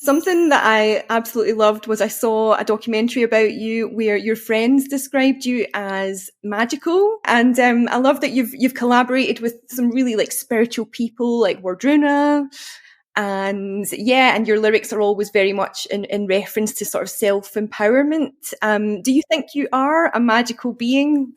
Something that I absolutely loved was I saw a documentary about you where your friends described you as magical. And I love that you've collaborated with some really like spiritual people like Wardruna. And yeah, and your lyrics are always very much in reference to sort of self-empowerment. Do you think you are a magical being?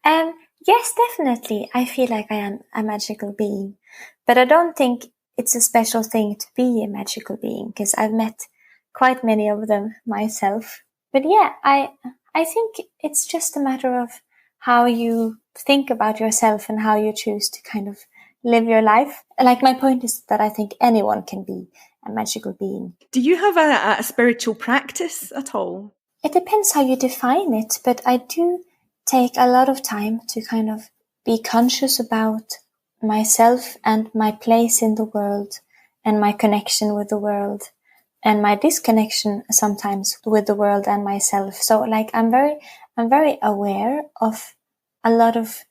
Yes, definitely. I feel like I am a magical being, but I don't think it's a special thing to be a magical being because I've met quite many of them myself. But yeah, I think it's just a matter of how you think about yourself and how you choose to kind of live your life. Like my point is that I think anyone can be a magical being. Do you have a spiritual practice at all? It depends how you define it, but I do take a lot of time to kind of be conscious about myself and my place in the world and my connection with the world and my disconnection sometimes with the world and myself. So like I'm very aware of a lot of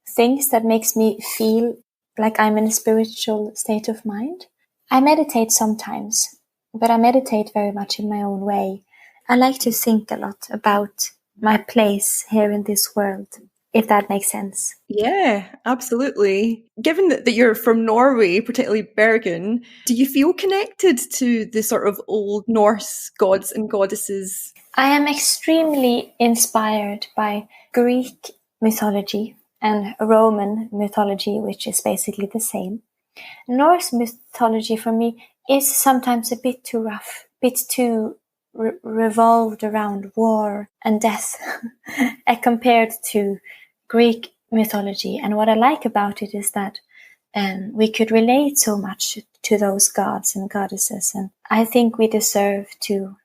things that makes me feel like I'm in a spiritual state of mind. I meditate sometimes, but I meditate very much in my own way. I like to think a lot about my place here in this world, if that makes sense. Yeah, absolutely. Given that you're from Norway, particularly Bergen, do you feel connected to the sort of old Norse gods and goddesses? I am extremely inspired by Greek mythology and Roman mythology, which is basically the same. Norse mythology for me is sometimes a bit too rough, a bit too revolved around war and death compared to Greek mythology. And what I like about it is that we could relate so much to those gods and goddesses. And I think we deserve to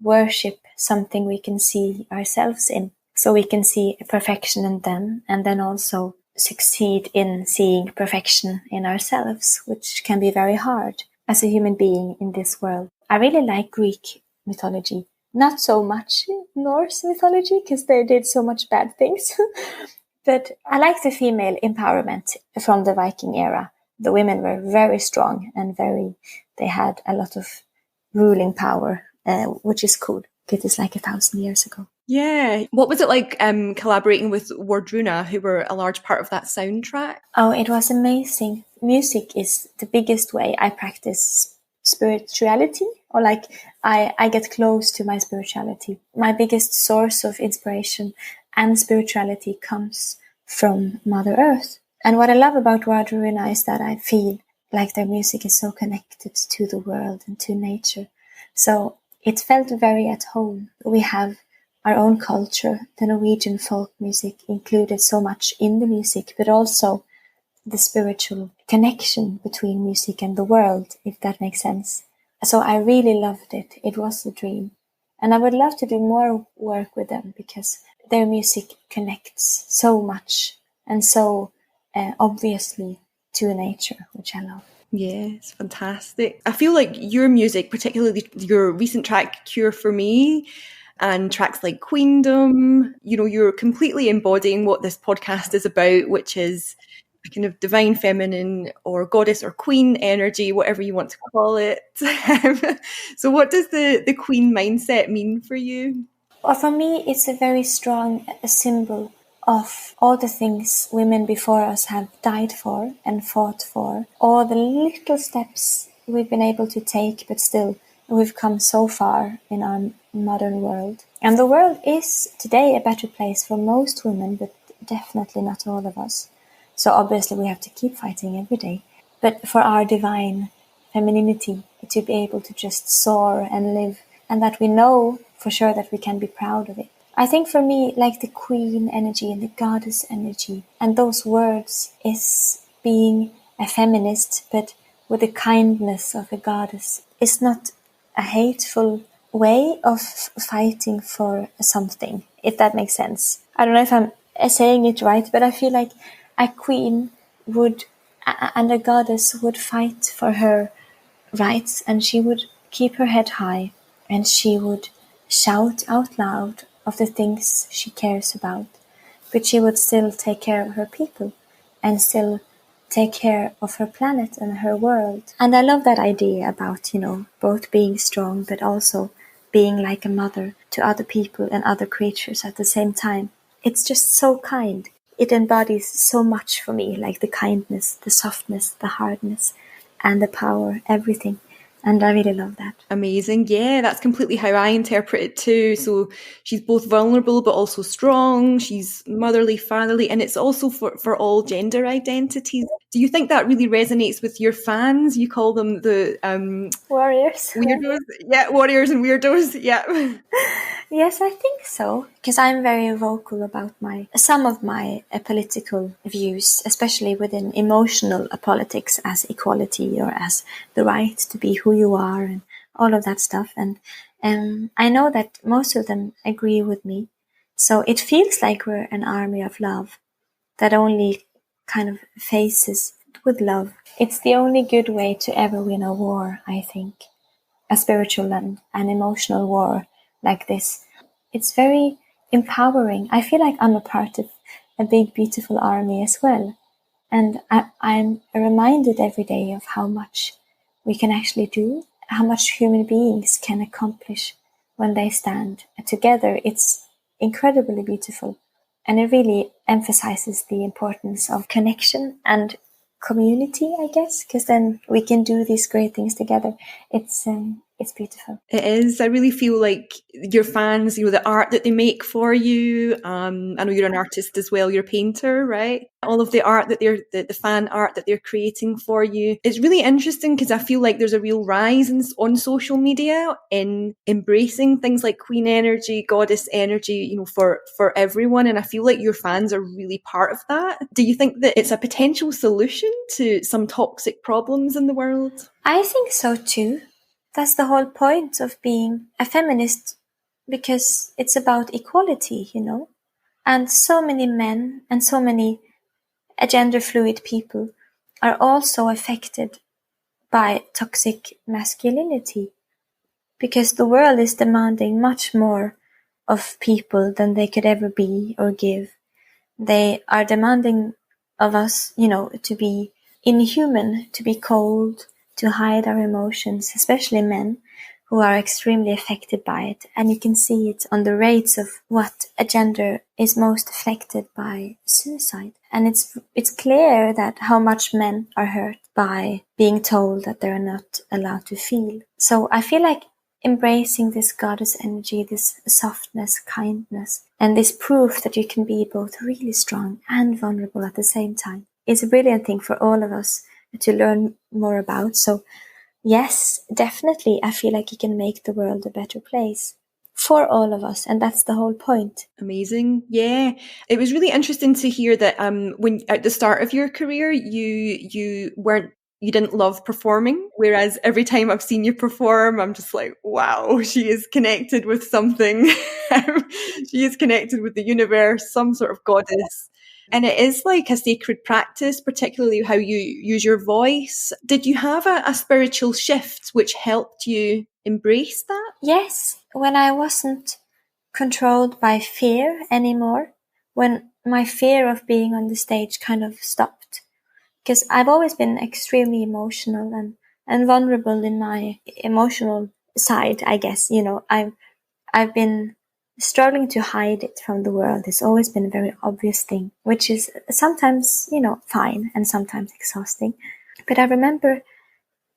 worship something we can see ourselves in. So we can see perfection in them and then also succeed in seeing perfection in ourselves, which can be very hard as a human being in this world. I really like Greek mythology. Not so much Norse mythology because they did so much bad things. But I like the female empowerment from the Viking era. The women were very strong and they had a lot of ruling power, which is cool because it's like 1,000 years ago. Yeah. What was it like collaborating with Wardruna, who were a large part of that soundtrack? Oh, it was amazing. Music is the biggest way I practice spirituality, or like I get close to my spirituality. My biggest source of inspiration and spirituality comes from Mother Earth. And what I love about Wardruna is that I feel like their music is so connected to the world and to nature. So it felt very at home. We have our own culture. The Norwegian folk music included so much in the music, but also the spiritual connection between music and the world, if that makes sense. So I really loved it. It was a dream. And I would love to do more work with them because their music connects so much and so obviously to nature, which I love. Yeah, it's fantastic. I feel like your music, particularly your recent track, Cure for Me, and tracks like Queendom, you're completely embodying what this podcast is about, which is a kind of divine feminine or goddess or queen energy, whatever you want to call it. So what does the queen mindset mean for you? Well, for me, it's a very strong symbol of all the things women before us have died for and fought for, all the little steps we've been able to take, but still we've come so far in our modern world. And the world is today a better place for most women, but definitely not all of us. So obviously we have to keep fighting every day. But for our divine femininity to be able to just soar and live, and that we know for sure that we can be proud of it. I think for me, like the queen energy and the goddess energy, and those words is being a feminist, but with the kindness of a goddess. It's not a hateful way of fighting for something, if that makes sense. I don't know if I'm saying it right, but I feel like a queen would, and a goddess would fight for her rights, and she would keep her head high, and she would shout out loud of the things she cares about, but she would still take care of her people and still take care of her planet and her world. And I love that idea about, both being strong but also being like a mother to other people and other creatures at the same time. It's just so kind. It embodies so much for me, like the kindness, the softness, the hardness, and the power, everything. And I really love that. Amazing. Yeah, that's completely how I interpret it too. So she's both vulnerable but also strong. She's motherly, fatherly, and it's also for all gender identities. Do you think that really resonates with your fans? You call them the warriors. Weirdos? Yeah, warriors and weirdos. Yeah. Yes, I think so. Because I'm very vocal about some of my political views, especially within emotional politics, as equality or as the right to be who you are and all of that stuff. And I know that most of them agree with me. So it feels like we're an army of love that only kind of faces with love. It's the only good way to ever win a war, I think. A spiritual and an emotional war like this. It's very empowering. I feel like I'm a part of a big, beautiful army as well. And I'm reminded every day of how much we can actually do, how much human beings can accomplish when they stand together. It's incredibly beautiful. And it really emphasizes the importance of connection and community, I guess, because then we can do these great things together. It's beautiful. It is. I really feel like your fans, the art that they make for you. I know you're an artist as well. You're a painter, right? All of the art that the fan art that they're creating for you. It's really interesting because I feel like there's a real rise on social media in embracing things like queen energy, goddess energy, for everyone. And I feel like your fans are really part of that. Do you think that it's a potential solution to some toxic problems in the world? I think so too. That's the whole point of being a feminist, because it's about equality, And so many men and so many gender fluid people are also affected by toxic masculinity, because the world is demanding much more of people than they could ever be or give. They are demanding of us, to be inhuman, to be cold, to hide our emotions, especially men who are extremely affected by it. And you can see it on the rates of what a gender is most affected by suicide. And it's clear that how much men are hurt by being told that they're not allowed to feel. So I feel like embracing this goddess energy, this softness, kindness, and this proof that you can be both really strong and vulnerable at the same time is a brilliant thing for all of us to learn more about. So yes, definitely, I feel like you can make the world a better place for all of us, and that's the whole point. Amazing. Yeah. It was really interesting to hear that when at the start of your career you didn't love performing, whereas every time I've seen you perform, I'm just like, wow, she is connected with something. She is connected with the universe, some sort of goddess. And it is like a sacred practice, particularly how you use your voice. Did you have a spiritual shift which helped you embrace that? Yes, when I wasn't controlled by fear anymore, when my fear of being on the stage kind of stopped. Because I've always been extremely emotional and vulnerable in my emotional side, I guess. I've been struggling to hide it from the world. It's always been a very obvious thing, which is sometimes, fine and sometimes exhausting. But I remember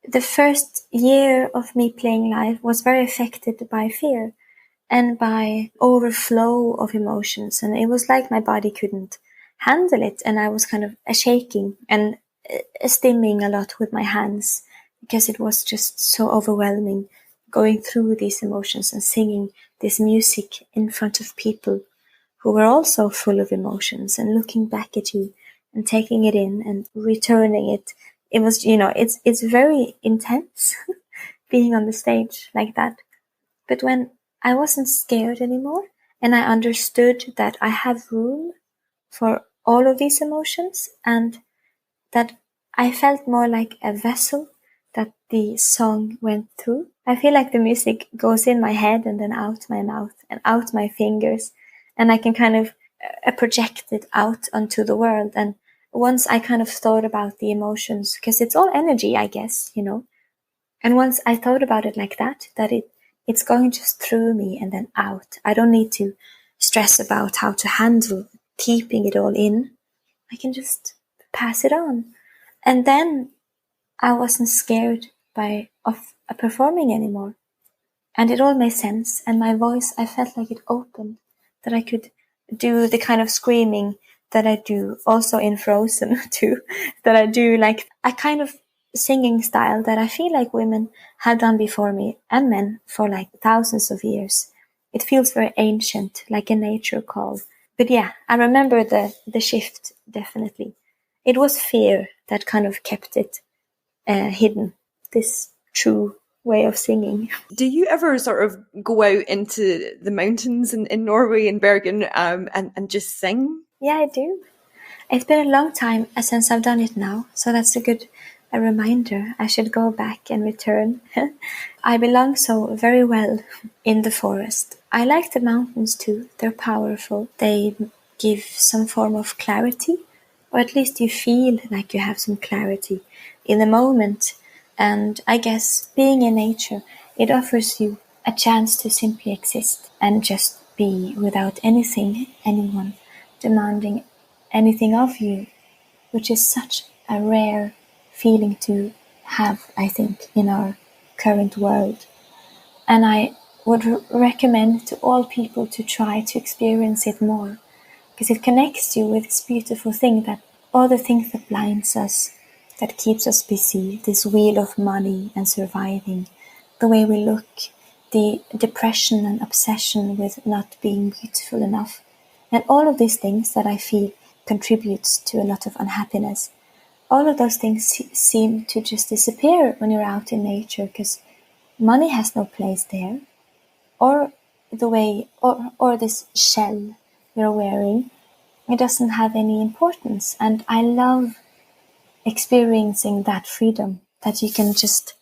the first year of me playing live was very affected by fear and by overflow of emotions. And it was like my body couldn't handle it. And I was kind of shaking and stimming a lot with my hands because it was just so overwhelming going through these emotions and singing this music in front of people who were also full of emotions and looking back at you and taking it in and returning it. It was, it's very intense being on the stage like that. But when I wasn't scared anymore and I understood that I have room for all of these emotions and that I felt more like a vessel that the song went through. I feel like the music goes in my head and then out my mouth and out my fingers, and I can kind of project it out onto the world. And once I kind of thought about the emotions, because it's all energy, I guess, and once I thought about it like that it's going just through me and then out. I don't need to stress about how to handle keeping it all in. I can just pass it on. And then I wasn't scared of performing anymore. And it all made sense. And my voice, I felt like it opened, that I could do the kind of screaming that I do also in Frozen too, that I do like a kind of singing style that I feel like women have done before me and men for like thousands of years. It feels very ancient, like a nature call. But yeah, I remember the shift, definitely. It was fear that kind of kept it hidden, this true way of singing. Do you ever sort of go out into the mountains in Norway, in Bergen, and just sing? Yeah, I do. It's been a long time since I've done it now, so that's a reminder. I should go back and return. I belong so very well in the forest. I like the mountains too. They're powerful. They give some form of clarity, or at least you feel like you have some clarity in the moment. And I guess being in nature, it offers you a chance to simply exist and just be without anyone demanding anything of you, which is such a rare feeling to have, I think, in our current world. And I would recommend to all people to try to experience it more, because it connects you with this beautiful thing, that all the things that blinds us, that keeps us busy, this wheel of money and surviving, the way we look, the depression and obsession with not being beautiful enough, and all of these things that I feel contributes to a lot of unhappiness. All of those things seem to just disappear when you're out in nature, because money has no place there, or the way, or this shell you're wearing, it doesn't have any importance. And I love experiencing that freedom, that you can just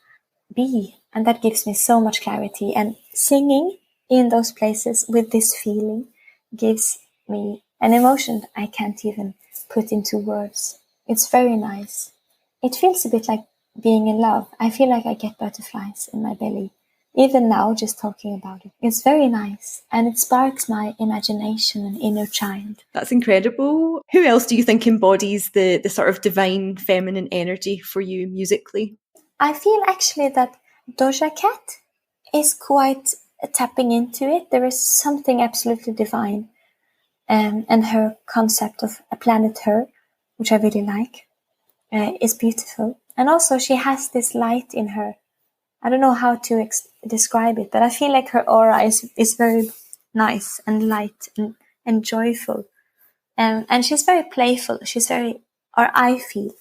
be, and that gives me so much clarity. And singing in those places with this feeling gives me an emotion I can't even put into words. It's very nice. It feels a bit like being in love. I feel like I get butterflies in my belly even now just talking about it. It's very nice, and it sparks my imagination and inner child. That's incredible. Who else do you think embodies the sort of divine feminine energy for you musically? I feel actually that Doja Cat is quite tapping into it. There is something absolutely divine, and her concept of a planet her, which I really like, is beautiful. And also she has this light in her. I don't know how to describe it, but I feel like her aura is very nice and light and joyful. And she's very playful. I feel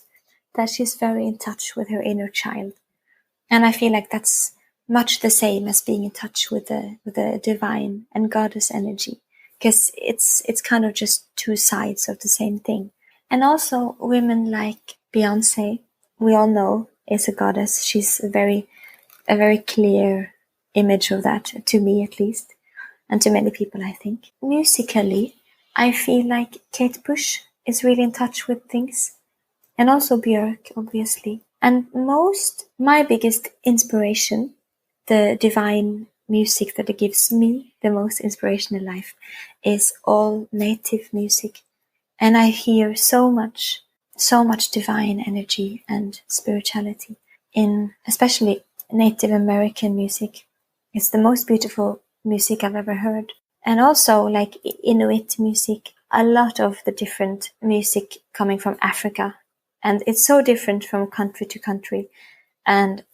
that she's very in touch with her inner child. And I feel like that's much the same as being in touch with the divine and goddess energy, because it's kind of just two sides of the same thing. And also women like Beyonce, we all know, is a goddess. She's a very clear image of that, to me at least, and to many people, I think. Musically, I feel like Kate Bush is really in touch with things, and also Björk, obviously. And my biggest inspiration, the divine music that it gives me the most inspiration in life, is all native music. And I hear so much divine energy and spirituality in especially Native American music. It's the most beautiful music I've ever heard. And also like Inuit music, a lot of the different music coming from Africa. And it's so different from country to country. And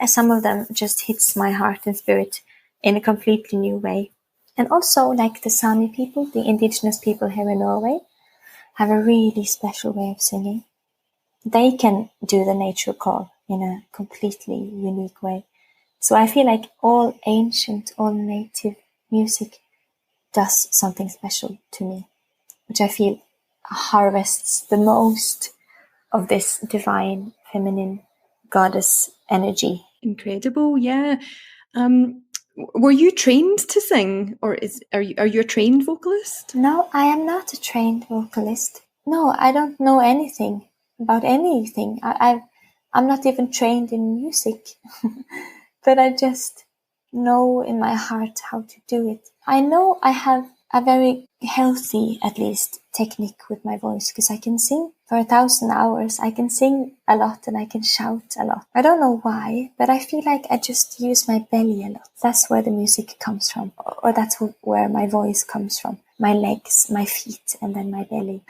some of them just hits my heart and spirit in a completely new way. And also like the Sami people, the indigenous people here in Norway, have a really special way of singing. They can do the nature call in a completely unique way. So I feel like all ancient, all native music does something special to me, which I feel harvests the most of this divine, feminine, goddess energy. Incredible, yeah. Were you trained to sing, or are you a trained vocalist? No, I am not a trained vocalist. No, I don't know anything about anything. I'm not even trained in music, but I just know in my heart how to do it. I know I have a very healthy, at least, technique with my voice, because I can sing for 1,000 hours. I can sing a lot and I can shout a lot. I don't know why, but I feel like I just use my belly a lot. That's where the music comes from, or that's where my voice comes from. My legs, my feet, and then my belly.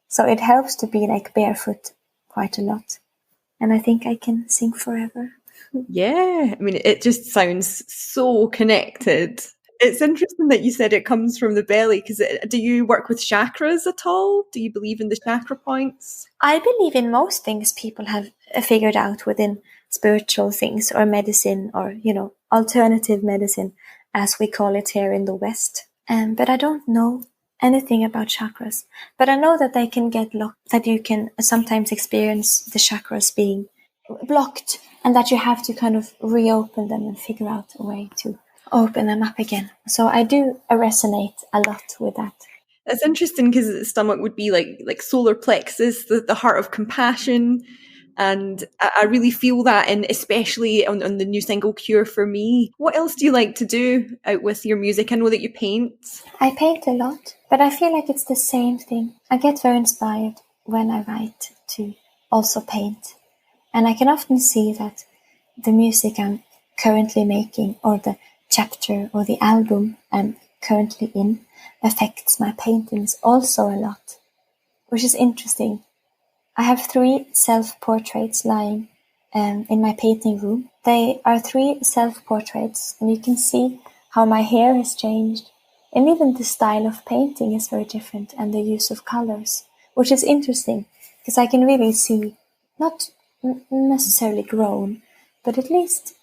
So it helps to be like barefoot quite a lot. And I think I can sing forever. Yeah, I mean, it just sounds so connected. It's interesting that you said it comes from the belly, because do you work with chakras at all? Do you believe in the chakra points? I believe in most things people have figured out within spiritual things or medicine or, alternative medicine, as we call it here in the West. But I don't know anything about chakras. But I know that they can get locked, that you can sometimes experience the chakras being blocked, and that you have to kind of reopen them and figure out a way to open them up again. So I do resonate a lot with that. That's interesting, because the stomach would be like solar plexus, the heart of compassion. And I really feel that, and especially on the new single Cure for Me. What else do you like to do out with your music? I know that you paint. I paint a lot, but I feel like it's the same thing. I get very inspired when I write to also paint. And I can often see that the music I'm currently making, or the chapter or the album I'm currently in, affects my paintings also a lot, which is interesting. I have 3 self-portraits lying in my painting room. They are 3 self-portraits, and you can see how my hair has changed. And even the style of painting is very different, and the use of colors, which is interesting, because I can really see, not necessarily grown, but at least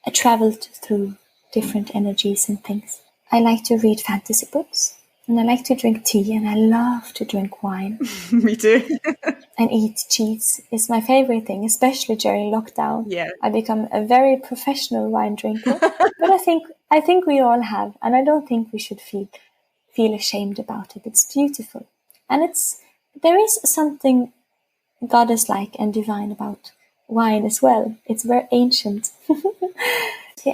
I traveled through different energies and things. I like to read fantasy books, and I like to drink tea, and I love to drink wine. Me too. And eat cheese is my favorite thing, especially during lockdown. Yeah. I become a very professional wine drinker, but I think we all have, and I don't think we should feel ashamed about it. It's beautiful, and there is something goddess-like and divine about wine as well. It's very ancient.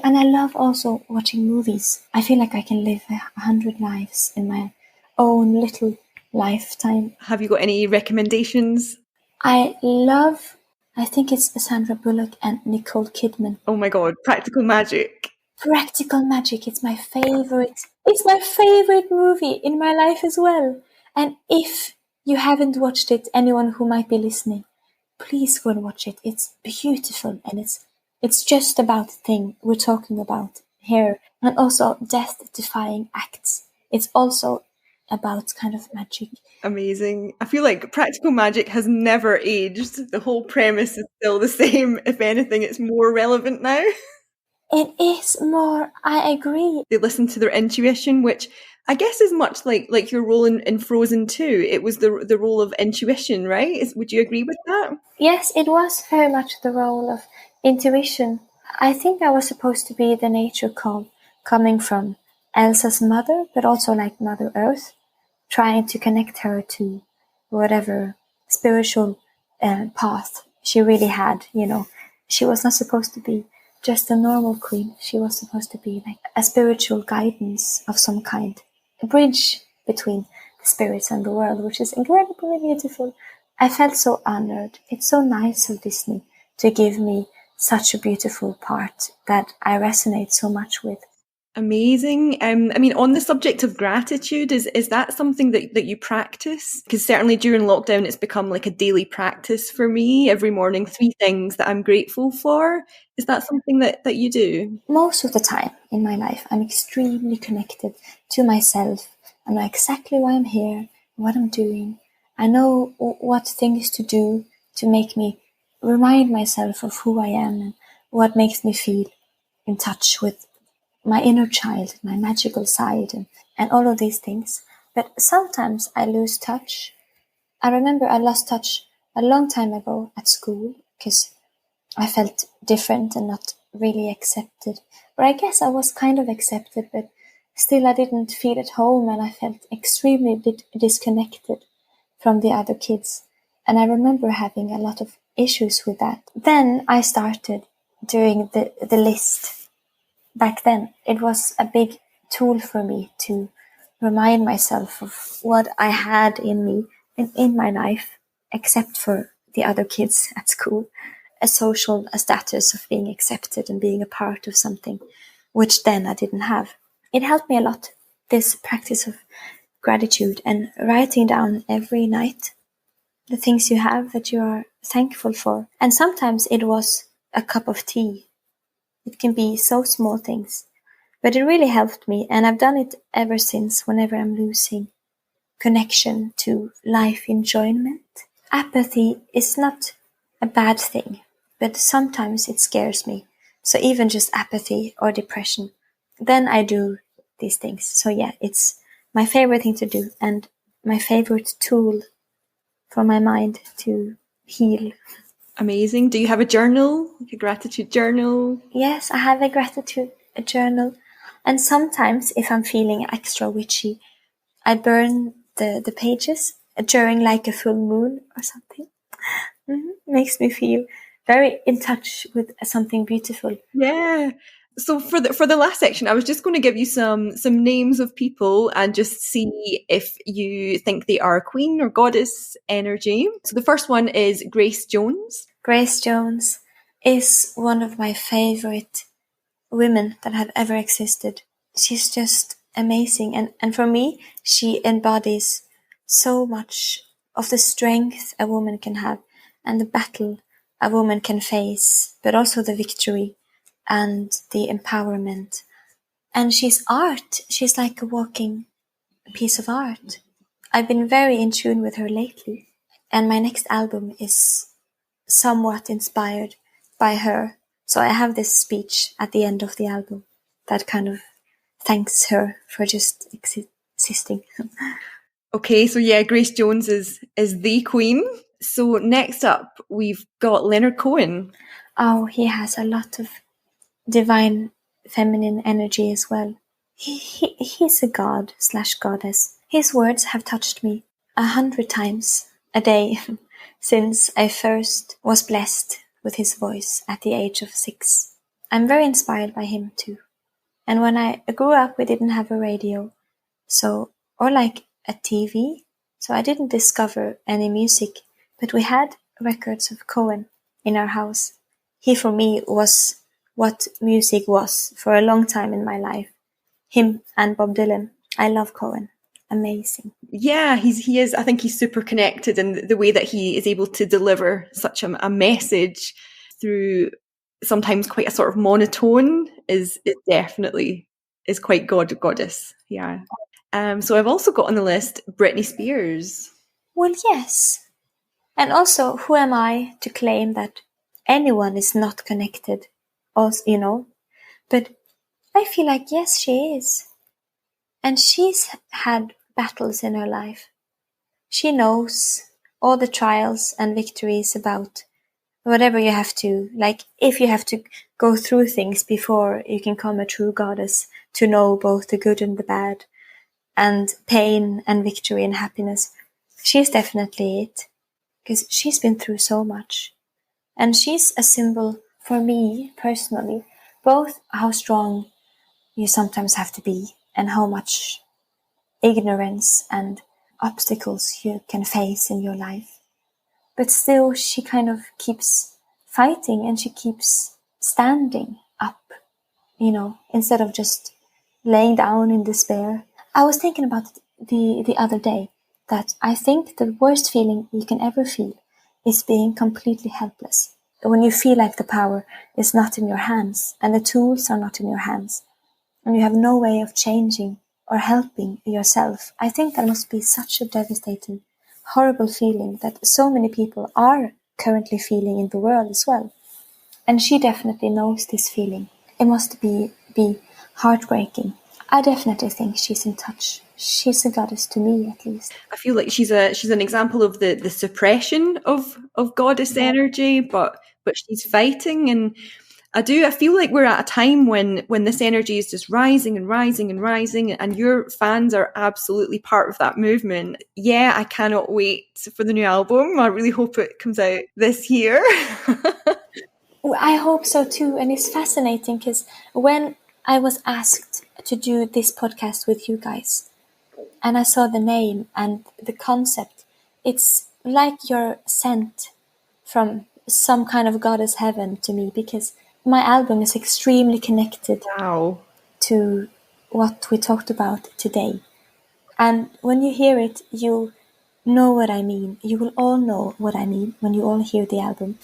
And I love also watching movies. I feel like I can live 100 lives in my own little lifetime. Have you got any recommendations? I think it's Sandra Bullock and Nicole Kidman. Oh my God, Practical Magic. Practical Magic, it's my favorite. It's my favorite movie in my life as well. And if you haven't watched it, anyone who might be listening, please go and watch it. It's beautiful, and it's just about the thing we're talking about here. And also death-defying acts. It's also about kind of magic. Amazing. I feel like Practical Magic has never aged. The whole premise is still the same. If anything, it's more relevant now. It is more, I agree. They listen to their intuition, which I guess is much like your role in Frozen 2. It was the role of intuition, right? Would you agree with that? Yes, it was very much the role of intuition. I think I was supposed to be the nature calm, coming from Elsa's mother, but also like Mother Earth, trying to connect her to whatever spiritual path she really had. She was not supposed to be just a normal queen. She was supposed to be like a spiritual guidance of some kind, a bridge between the spirits and the world, which is incredibly beautiful. I felt so honored. It's so nice of Disney to give me such a beautiful part that I resonate so much with. Amazing. I mean, on the subject of gratitude, is that something that you practice? Because certainly during lockdown, it's become like a daily practice for me. Every morning, 3 things that I'm grateful for. Is that something that you do? Most of the time in my life, I'm extremely connected to myself. I know exactly why I'm here, what I'm doing. I know what things to do to make me remind myself of who I am and what makes me feel in touch with my inner child, my magical side, and all of these things. But sometimes I lose touch. I remember I lost touch a long time ago at school because I felt different and not really accepted. Or I guess I was kind of accepted, but still I didn't feel at home, and I felt extremely disconnected from the other kids. And I remember having a lot of issues with that. Then I started doing the list. Back then, it was a big tool for me to remind myself of what I had in me and in my life, except for the other kids at school, a status of being accepted and being a part of something, which then I didn't have. It helped me a lot, this practice of gratitude and writing down every night the things you have that you are thankful for. And sometimes it was a cup of tea. It can be so small things, but it really helped me, and I've done it ever since whenever I'm losing connection to life enjoyment. Apathy is not a bad thing, but sometimes it scares me. So even just apathy or depression, then I do these things. So yeah, it's my favorite thing to do and my favorite tool for my mind to heal. Amazing. Do you have a journal, like a gratitude journal? Yes, I have a gratitude journal. And sometimes if I'm feeling extra witchy, I burn the pages during like a full moon or something. Makes me feel very in touch with something beautiful. Yeah. So for the last section, I was just going to give you some names of people and just see if you think they are queen or goddess energy. So the first one is Grace Jones. Grace Jones is one of my favorite women that have ever existed. She's just amazing. And for me, she embodies so much of the strength a woman can have and the battle a woman can face, but also the victory and the empowerment. And she's art. She's like a walking piece of art. I've been very in tune with her lately. And my next album is somewhat inspired by her. So I have this speech at the end of the album that kind of thanks her for just existing. Okay, so yeah, Grace Jones is the queen. So next up, we've got Leonard Cohen. Oh, he has a lot of divine feminine energy as well. He's a god/goddess. His words have touched me 100 times a day since I first was blessed with his voice at the age of 6. I'm very inspired by him too. And when I grew up, we didn't have a radio, or like a TV, so I didn't discover any music, but we had records of Cohen in our house. He for me was what music was for a long time in my life. Him and Bob Dylan. I love Cohen. Amazing. Yeah, he is. I think he's super connected in the way that he is able to deliver such a message through sometimes quite a sort of monotone is definitely is quite goddess. Yeah. So I've also got on the list Britney Spears. Well, yes. And also, who am I to claim that anyone is not connected? Also, but I feel like, yes, she is. And she's had battles in her life. She knows all the trials and victories about whatever you have to, like if you have to go through things before you can become a true goddess, to know both the good and the bad, and pain and victory and happiness. She's definitely it, because she's been through so much. And she's a symbol for me personally, both how strong you sometimes have to be and how much ignorance and obstacles you can face in your life. But still, she kind of keeps fighting and she keeps standing up, instead of just laying down in despair. I was thinking about the other day that I think the worst feeling you can ever feel is being completely helpless. When you feel like the power is not in your hands and the tools are not in your hands and you have no way of changing or helping yourself. I think that must be such a devastating, horrible feeling that so many people are currently feeling in the world as well. And she definitely knows this feeling. It must be heartbreaking. I definitely think she's in touch. She's a goddess to me, at least. I feel like she's an example of the suppression of goddess energy, but she's fighting. And I do. I feel like we're at a time when this energy is just rising and rising and rising, and your fans are absolutely part of that movement. Yeah, I cannot wait for the new album. I really hope it comes out this year. I hope so too, and it's fascinating because when I was asked to do this podcast with you guys, and I saw the name and the concept, it's like you're sent from some kind of goddess heaven to me, because my album is extremely connected to what we talked about today. And when you hear it, you know what I mean. You will all know what I mean when you all hear the album.